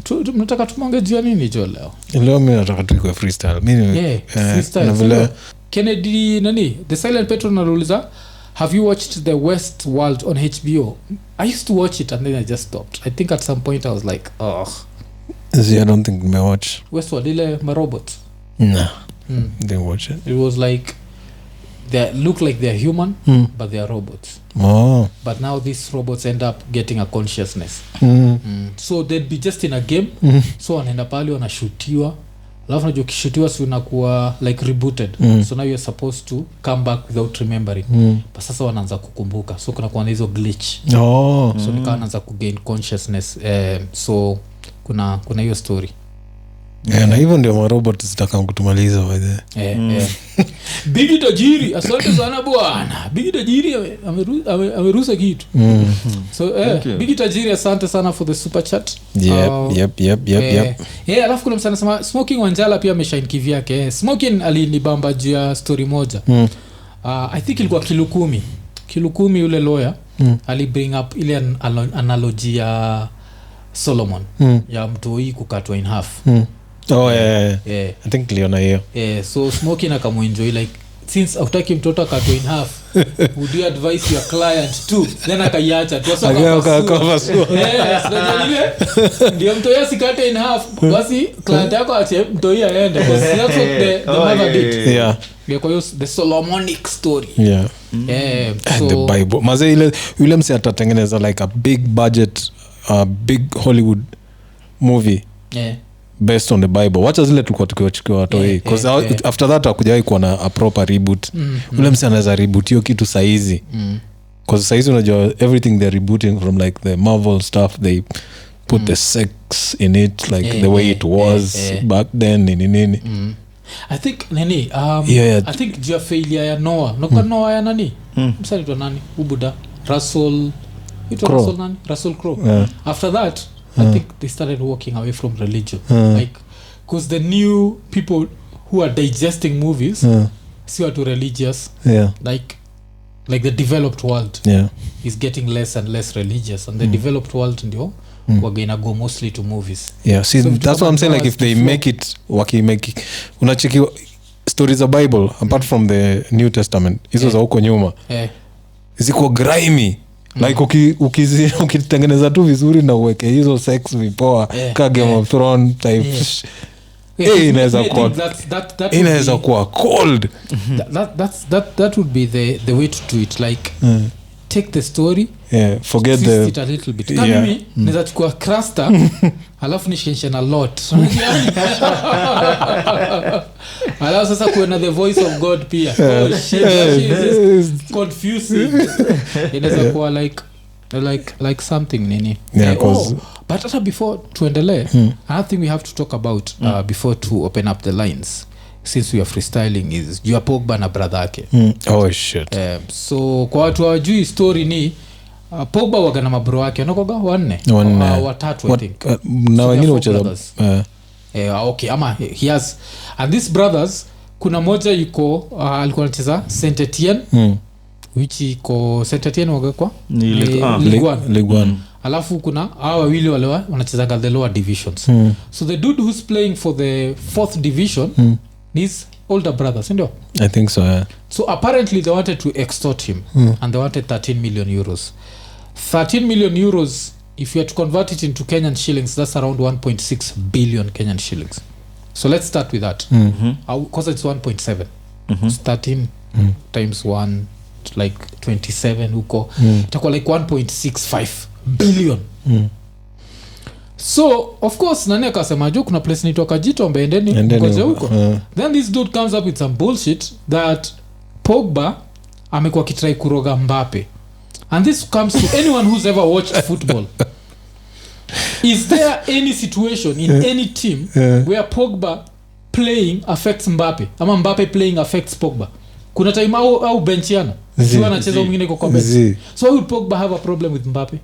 tunataka tumongeje nini jo leo? Leo mimi nataka tuwe freestyle. Mimi freestyle. Kennedy nani? The silent patron anauliza, have you watched The West World on HBO? I used to watch it and then I just stopped. I think at some point I was like, I don't think I watch Westworld ile marobot. No. Didn't watch it. It was like they look like they're human, but they are robots. But now these robots end up getting a consciousness. So they'd be just in a game. So wanaenda pale wanashutiwa. Alafu najua kishutiwa si unakuwa like rebooted. So now you're supposed to come back without remembering. But sasa wanaanza kukumbuka. So kuna kuwa na hizo glitch. So nikawa wanaanza kugain consciousness. So kuna hiyo story. Na hivyo ndio marobot zitaka kutumaliza wazee. Bigi tajiri, asante sana bwana. Bigi tajiri ameruhusa kitu. So Bigi tajiri, asante sana for the super chat. Yep. Alafu kuna msana sema Smoking Wanjala pia ameshine kivyake. Smoking alinibamba juu ya story moja. I think ilikuwa Kilukumi yule lawyer ali bring up ile analogy ya Solomon ya mtoi kukatwa in half. I think liona hiyo. So Smoking akamuenjoy like since utaki mtoto akatwa in half would you advise your client to then akaiacha tu sasa ndio mtoya sikate in half basi client yako ache mtoya aende because that's what the mother did. Kwa hiyo the Solomonic story. So the Bible maze ile yule mse atatengeneza like a big budget big Hollywood movie based on the Bible. Wacha zile tulikuwa tukiwachikiwa watoi because after that hakujawai kuwa na a proper reboot. Ule mse anaweza reboot hiyo kitu saizi because saizi unajua everything they're rebooting from like the Marvel stuff they put the sex in it like the way it was back then nini. I think nani I think juu ya failure ya Noah Noah ya nani msanii nani ubuda Russell Crowe. After that I think they started walking away from religion like because the new people who are digesting movies si watu religious like the developed world is getting less and less religious and the developed world ndio we're gonna go mostly to movies. See so that's what I'm saying like if they make it wakimake unacheki stories of Bible apart from the New Testament hizo za huko nyuma ziko grimy like ukitengeneza tu vizuri na uweke hizo sex vipoa ka Game of Thrones type inaweza kuwa cold. That would be the way to do it like take the story, forget twist it a little bit. Kama mimi naweza chukua cruster alafu nishikishe na lot. Alafu sasa kuona the voice of God pia. Oh shit, is confusing. Inaweza kuwa like something nini. But hata before tuendelee, another thing we have to talk about before to open up the lines, since we are freestyling, is juu ya Pogba na brother yake. Oh shit. So kwa watu hawajui story ni Pogba waga na mabro wake wanakoga wanne watatu I think. Na wengine wacheza okay, ama he has, and these brothers kuna moja yuko alikuwa anacheza Saint Etienne, which iko Saint Etienne waga kwa Ligue 1. Alafu kuna hawa wawili wale wanacheza the lower divisions. So the dude who's playing for the 4th division is older brothers, ndio? I think so, yeah. So apparently they wanted to extort him, and they wanted 13 million euros. 13 million euros, if you had to convert it into Kenyan shillings, that's around 1.6 billion Kenyan shillings. So let's start with that. Because it's 1.7. It's 13 times 1, like 27 huko. Itakuwa like 1.65 billion. So of course nani akasema juu kuna place nitoka Jitombe endeni ngoje huko. Then this dude comes up with some bullshit that Pogba amekuwa kitrai kuroga Mbappe. And this comes to anyone who's ever watched football. Is there any situation in any team where Pogba playing affects Mbappe ama Mbappe playing affects Pogba? Kuna time au benchiana sio anacheza mwingine kwa bench. So why would Pogba have a problem with Mbappe?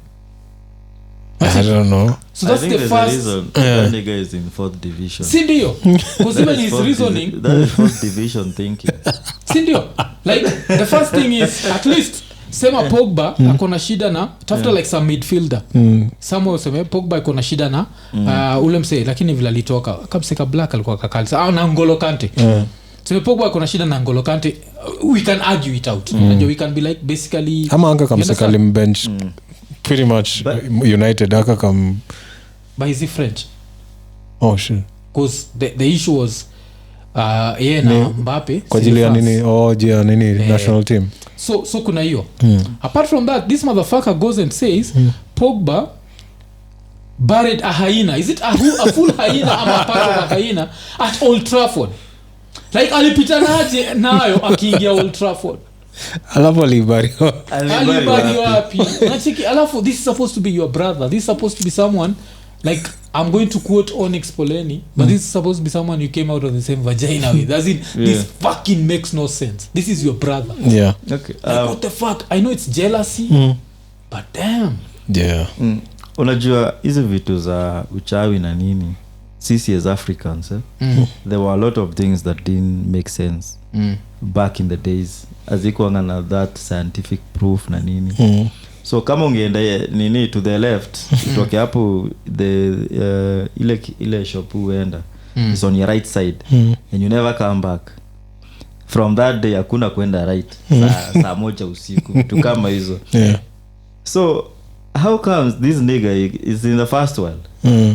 I don't know. So that's the first reason that nigga is in 4th division. Sindio? Because even his reasoning, that is 4th division thinking. Sindio? Like the first thing is at least sema Pogba akona shida na tafuta like some midfielder. Somewhere useme Pogba akona shida na ule msee lakini vile alitoka kamseka Black alikuwa kakalisa na N'Golo Kante. So Pogba akona shida na N'Golo Kante, we can argue it out. We can be like basically ama anga kamseka bench pretty much United aka kam by is he French. Oh shit. Because the issue was na Mbappe kwa ajili ya nini national team. So kuna hiyo. Apart from that, this motherfucker goes and says Pogba buried a hyena. Is it a full hyena ama part of a hyena at Old Trafford? Like alipita nayo akiingia Old Trafford. Alafu alibari wapi? Nachiki alafu this is supposed to be your brother. This is supposed to be someone like I'm going to quote Onyx Poleni, but this is supposed to be someone you came out of the same vagina with. As in, this fucking makes no sense. This is your brother. Yeah. Okay. Like, what the fuck? I know it's jealousy, but damn. Yeah. Unajua hizo vitu za uchawi na nini, sisi as Africans, there were a lot of things that didn't make sense back in the days. Azikuanga na that scientific proof na nini. So kama ungeenda nini to the left utoke hapo the ile shop uenda is on your right side and you never come back from that day. Hakuna kwenda right saa moja usiku vitu kama hizo. So how comes this nigga is in the first world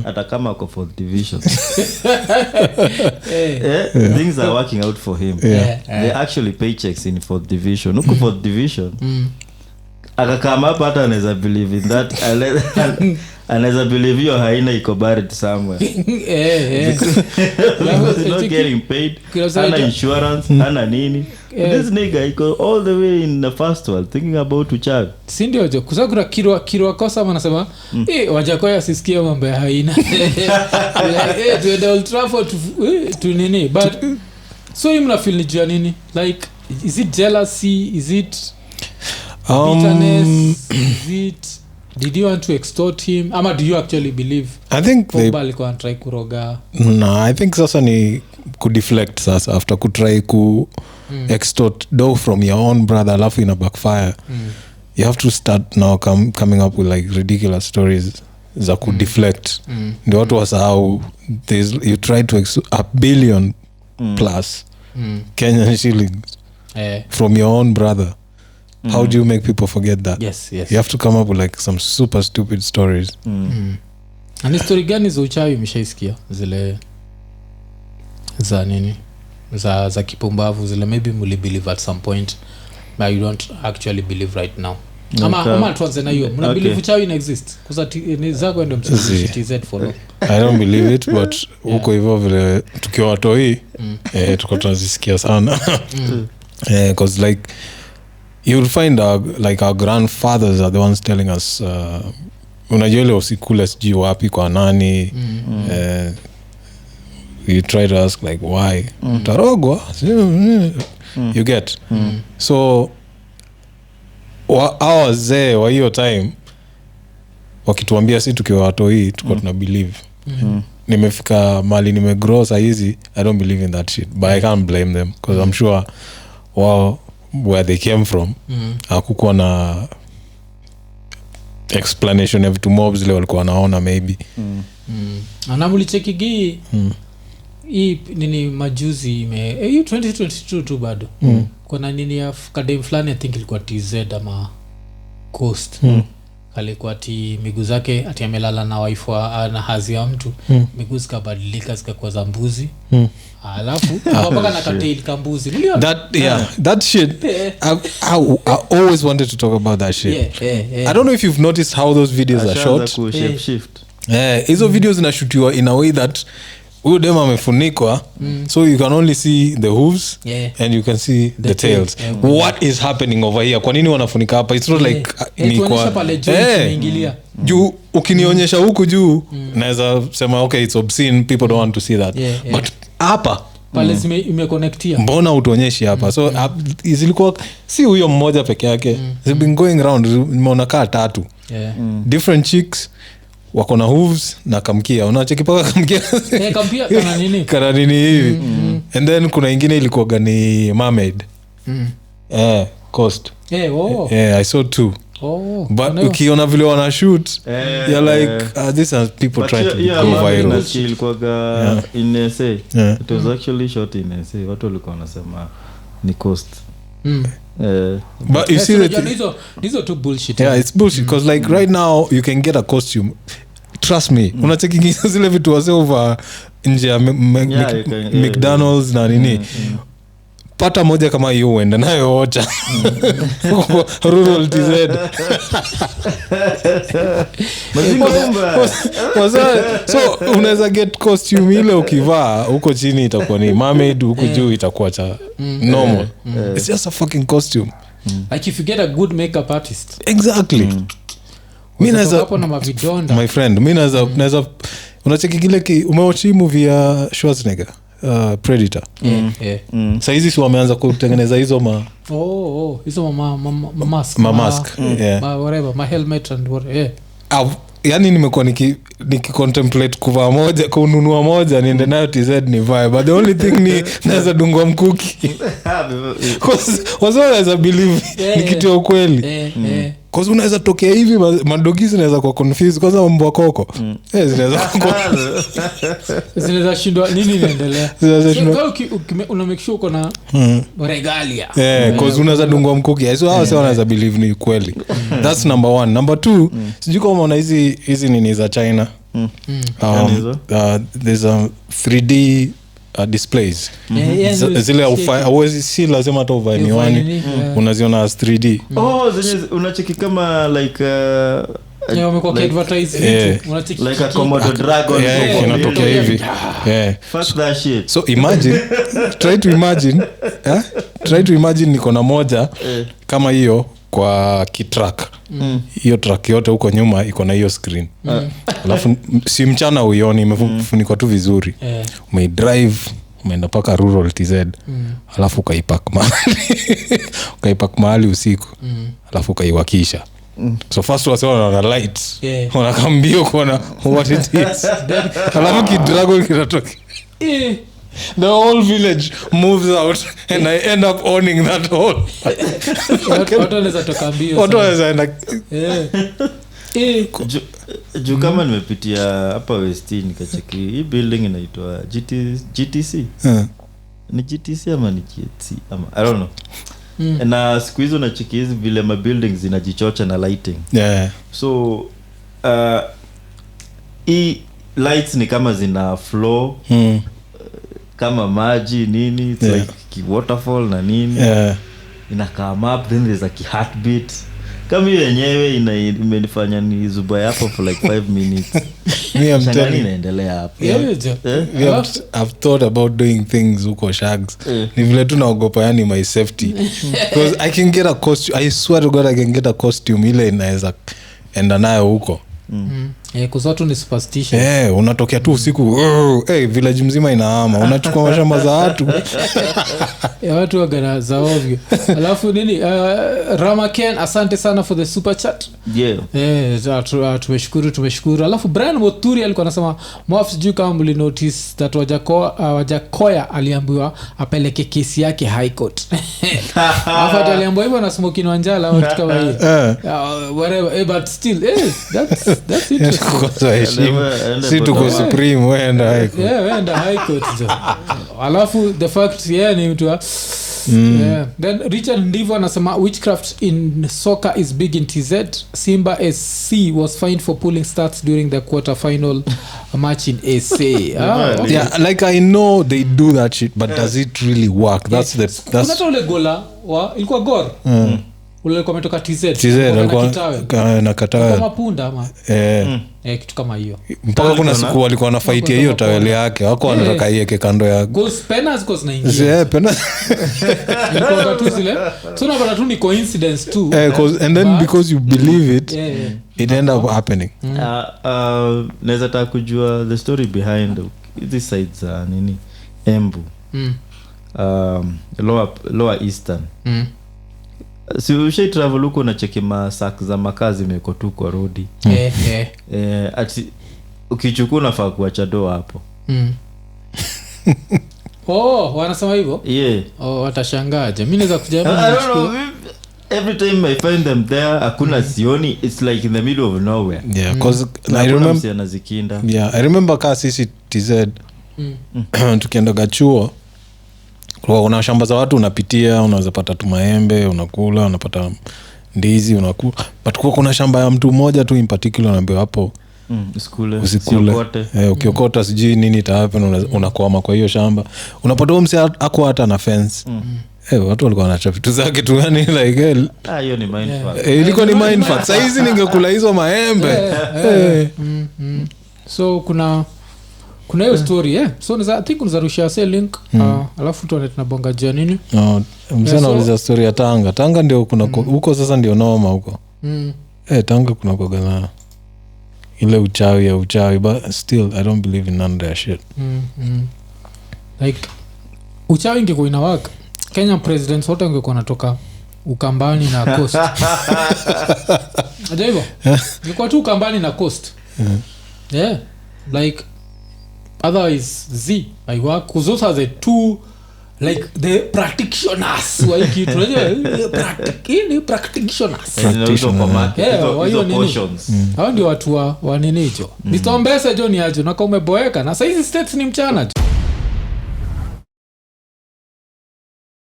hata kama kwa 4th division? Things are working out for him. They actually paychecks in 4th division. Uko 4th division akakama hapa hata anaweza believe in that. Anaweza believe hiyo haina iko buried somewhere. Because not getting paid, hana insurance, hana nini. This nigga iko all the way in the first world thinking about uchawi. Si ndio jo kusakura kirwa kosa anasema wajakoya sisikia mambo ya haina. To Old Trafford to nini, but so him na feel ni nini, like is it jealousy, is it bitterness, is it did you want to extort him ama do you actually believe I think Pogba alikuwa try kuroga? No, I think sasa ni kudeflect sasa after kutry ku extort dough from your own brother alafu ina backfire. You have to start now coming up with like ridiculous stories za kudeflect. Ndio watu wasahau you try to a billion plus Kenyan shillings from your own brother. How do you make people forget that? Yes. You have to come up with like some super stupid stories. And story gani za uchawi umeshaisikia zile za nini za kipumbavu zile maybe muli believe at some point but you don't actually believe right now? ama tuanze na hiyo mna believe uchawi ina exist kwa ni zako ndio mchezo TZ follow I don't believe it but huko hivyo vile tukiwa watoi tuko tunazisikia sana because like you'll find our grandfathers are the ones telling us unajua ile usikule sijui wapi kwa nani you try to ask like why tarogwa you get so hao wazee wa hiyo time wakituambia si tukiwa watoi tuko tuna believe nimefika mali nimegrow saa hizi I don't believe in that shit but I can't blame them because I'm sure where they came from hakukuwa na explanation of two mobs zile walikuwa wanaona maybe anamulichekigi hii nini majuzi hii 2022 tu bado kuna nini ya kadem fulani I think ilikuwa TZ ama Coast alikuwa ati miguu zake ati amelala na wife na hazi ya mtu miguu zikabadilika zikakuwa za mbuzi alafu mpaka na katail kambuzi that shit I always wanted to talk about that shit I don't know if you've noticed how those videos are shot hizo videos zinashutiwa in a way that huyo dem amefunikwa so you can only see the hooves and you can see the tails what is happening over here kwa nini wanafunika hapa it's not like ni kwa pale juu juu ukinionyesha huku juu naweza sema okay it's obscene people don't want to see that but hapa pale imeconnectia mbona utuonyeshi hapa so zilikuwa si huyo mmoja peke yake they've been going around nimeona kaa 3 different chicks wako na hooves na kamkia unacheki paka kamkia kampia kana nini kana nini hivi and then kuna ingine ilikuwa ni mermaid Coast I saw 2 but ukiona vile wana shoot you're like these are people trying to go viral ilikuwa in SA it was actually shot in SA watu walikuwa wanasema ni Coast but you see that these are too bullshit it's bullshit because like right now you can get a costume trust me unacheki zile vitu wase over nje ya McDonald's na nini pata moja kama hiyo uende nayo ocha rural TZ so unaweza get costume ile ukivaa huko chini itakuwa ni mermaid huko juu itakuwa cha normal it's just a fucking costume like if you get a good makeup artist exactly mimi naweza hapo na mavidonda my friend mimi naweza unacheki kile umewachi movie ya Schwarzenegger Predator sasa hizi si wameanza kutengeneza hizo hizo mask whatever my helmet and whatever yani nimekuwa nikicontemplate kuvaa moja kununua moja niende nayo TZ nivae but the only thing ni naweza dungwa mkuki cause wanaweza believe ni kitu ya ukweli cause unaweza tokea hivi madogi zinaweza kuwa confused kwanza mbwa koko zinaweza shindwa nini inaendelea una make sure uko na regalia cause unaweza dungwa mkuki so hao wanaweza believe ni kweli that's number 1 number 2 sijui kama una hizi nini za China there's a 3D displays zile hauwezi si lazima hata uvae miwani unaziona as 3D zenye unacheki kama like wamekuwa advertise unacheki like a Komodo dragon inatokea hivi fuck that shit so imagine try to imagine niko na moja kama hiyo kwa kitrack hiyo track yote huko nyuma iko na hiyo screen alafu si mchana uioni imefunikwa tu vizuri umeidrive umeenda paka rural TZ alafu ukaipak mahali usiku alafu ukaiwakisha so first wanaona lights wanakambio kuona what it is alafu kidragon kinatoka the whole village moves out and I end up owning that whole watu wanaweza toka mbio watu wanaweza enda juu kama nimepitia hapa West nikacheki hii building inaitwa GTC ni GTC ama ni GTC ama I don't know na siku hizo nacheki hizi vile ma buildings zinajichocha na lighting so hii lights ni kama zina flow kama maji nini it's like waterfall na nini ina come up then there's a heartbeat kama hiyo yenyewe imenifanya ni zuba hapo for like 5 minutes. I'm telling you, inaendelea hapo. I've thought about doing things huko shags. Ni vile tu naogopa yani my safety. Because I can get a costume. I swear to God I can get a costume ile inaweza enda nayo huko. Kuzatu ni superstition. Unatokea tu usiku village mzima inaama, unachukua mashamba za watu. Watu wagana za ovyo. Alafu nini Ramaken, asante sana for the super chat. Tumeshukuru. Alafu Brian Moturi alikuwa anasema mwafs juu kama mli notice that Wajakoya aliambiwa apeleke kesi yake high court. After aliambiwa hivyo na Smoking Wanjala au kitu kama hiyo. Whatever, but still that's interesting. Si tuko supreme wenda high court. Wenda high court jo. Alafu the fact ni mtu then Richard Ndivo anasema witchcraft in soccer is big in TZ. Simba SC was fined for pulling stats during the quarter final match in SA. Okay. Yeah, like I know they do that shit, but does it really work? That's kuna ule gola ilikuwa gor ule kometoka TZ alikuwa na katawe kama punda ama kitu kama hiyo. Mpaka kuna siku walikuwa wanafightia hiyo taweli yake, wako wanataka iweke kando ya goals penalties goals na ingia. Penalty. Ilikuwa tu zile. So na tu ni coincidence tu. And then because you believe it, it end up happening. Naweza taka kujua the story behind this sides nini Embu. Lower Eastern. Si ushai travel huko na cheki masak za makazi meko tu kwa rodi. Ati ukichukua unafaa kuacha doa hapo. Wanasema hivyo? Watashangaje. Mimi naweza kujaribu. I don't know. Every time I find them there hakuna sioni, it's like in the middle of nowhere. Yeah, cause I remember kaa sisi TZ tukienda gachuo kuna shamba za watu unapitia, unaweza pata tu maembe unakula, unapata ndizi unakula, but kuna shamba ya mtu mmoja tu in particular unaambiwa hapo usikule. Ukiokota sijui nini itahappen, unakwama kwa hiyo shamba. Unapata huyo mse ako hata na fence. Watu walikuwa wanacha vitu zake tu yani like hiyo ni mindfuck. Ilikuwa ni mindfuck. Sasa hizi ningekula hizo maembe. So kuna hiyo story so I think unazarusha say link alafu tuone tunabonga jia nini. Msana uliza story ya Tanga ndio kuna huko sasa ndio noma huko. Tanga kuna kogana ile uchawi but still I don't believe in none of that shit. Like uchawi ingekuwa inawaka Kenya presidents wote wangekuwa natoka Ukambani na Coast. Ajabu. Ingekuwa tu Ukambani na Coast. Like otherwise I work because those are the two like the practitioners wiki tunajua practitioners hao ndio watu wa nini hicho. Mr. Mbesa John aje na kama umeboeka na saizi states ni mchana.